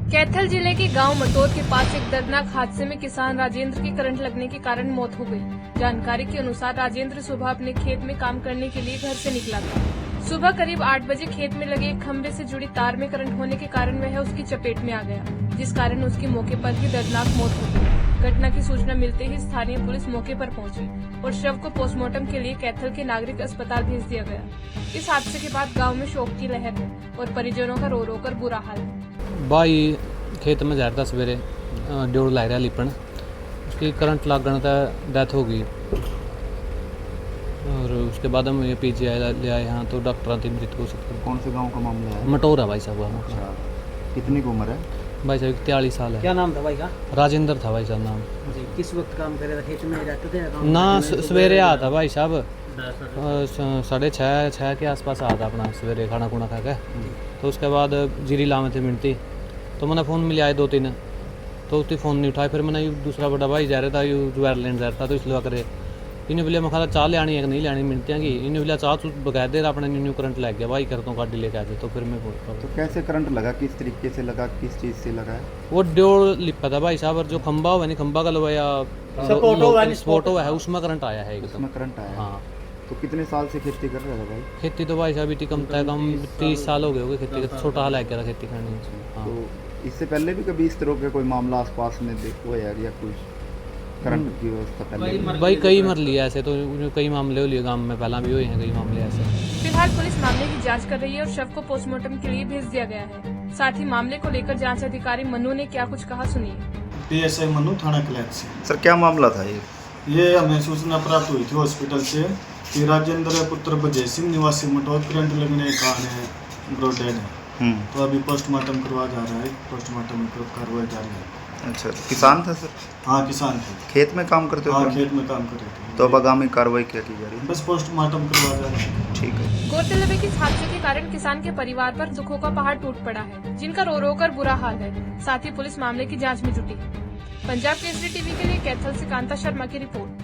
कैथल जिले के गांव मटोर के पास एक दर्दनाक हादसे में किसान राजेंद्र की करंट लगने के कारण मौत हो गई। जानकारी के अनुसार राजेंद्र सुबह अपने खेत में काम करने के लिए घर से निकला था। सुबह करीब 8 बजे खेत में लगे एक खंभे से जुड़ी तार में करंट होने के कारण वह उसकी चपेट में आ गया, जिस कारण उसकी मौके पर ही दर्दनाक मौत हो गई। घटना की सूचना मिलते ही स्थानीय पुलिस मौके पर पहुंची और शव को पोस्टमार्टम के लिए कैथल के नागरिक अस्पताल भेज दिया गया। इस हादसे के बाद गाँव में शोक की लहर है और परिजनों का रो रो कर बुरा हाल है। भाई खेत में जा रहा था सवेरे, जोड़ ला रहा लिपन, उसकी करंट लगने तक डेथ हो गई और उसके बाद हम ये पीजीआई ले आए यहाँ तो डॉक्टर की मृत्यु हो सकती है। कौन से गांव का मामला है? मटोर है भाई साहब। अच्छा, कितनी की उम्र है? भाई साहब 43 साल है। क्या नाम था भाई का? राजेंद्र था भाई साहब नाम। जी, किस वक्त काम कर रहे थे? खेत में रहते थे ना सवेरे आया था भाई साहब, 6:30 के आसपास आया था अपना सवेरे खाना खुना खा के। तो उसके बाद जीरी लामे थे मिनती, तो मैंने फ़ोन मिले आए 2-3, तो उसने फ़ोन नहीं उठाया। फिर मैंने यू दूसरा बड़ा भाई जा रहा था, यू ज्वार लेने जा रहा था, तो इसलिए करे इन्हें बोलिया मैं खाला चाह ले आनी है कि नहीं लेनी मिलतियाँ की। इन्हें बोलिया चाह तू बकायद दे अपने न्यू करंट लग गया भाई, करता हूँ गाड़ी लेके आ जाए। तो फिर मैं तो कैसे करंट लगा, किस तरीके से लगा, किस चीज़ से लगा है? वो डोर लिपा था भाई साहब, और जो खंबा हुआ नहीं, खंबा का लोया स्पोर्ट हुआ है, उसमें करंट आया है एकदम। उसमें करंट आया? हाँ। तो कितने साल से खेती कर रहा था भाई? खेती तो भाई साहब इतनी कम था, कम 30 साल हो गए होंगे खेती का, छोटा हाल लग गया था खेती करने। हाँ। तो इससे पहले भी कभी इस तरह का कोई मामला आसपास में देखो यार, या कुछ करंट की व्यवस्था पहले? भाई कई मर लिया ऐसे, तो कई मामले हो लिए गांव में, पहला भी हुए हैं कई मामले ऐसे। फिलहाल पुलिस मामले की जांच कर रही है और शव को पोस्टमार्टम के लिए भेज दिया गया है। साथ ही मामले को लेकर जांच अधिकारी मनु ने क्या कुछ कहा, सुनिए। PSI मनु, थाना क्लैट से। सर क्या मामला था ये हमें सूचना प्राप्त हुई थी हॉस्पिटल से कि राजेंद्र पुत्र बजय सिंह निवासी मटोर करंट लगने के कारण ब्रो डेड है। तो अभी पोस्टमार्टम करवा जा रहा है, पोस्टमार्टम में कार्रवाई जारी है। अच्छा, किसान था सर? हाँ, किसान थे। खेत में काम करते हो? हाँ, खेत में काम कर रहे थे। तो अब आगामी कार्रवाई क्या की जा रही है? बस पोस्टमार्टम करवा जा रहा है। ठीक है। गौरतलब है कि इस हादसे के कारण किसान के परिवार पर दुखों का पहाड़ टूट पड़ा है, जिनका रो रो कर बुरा हाल है। साथ ही पुलिस मामले की जांच में जुटी है। पंजाब केसरी टीवी के लिए कैथल से कांता शर्मा की रिपोर्ट।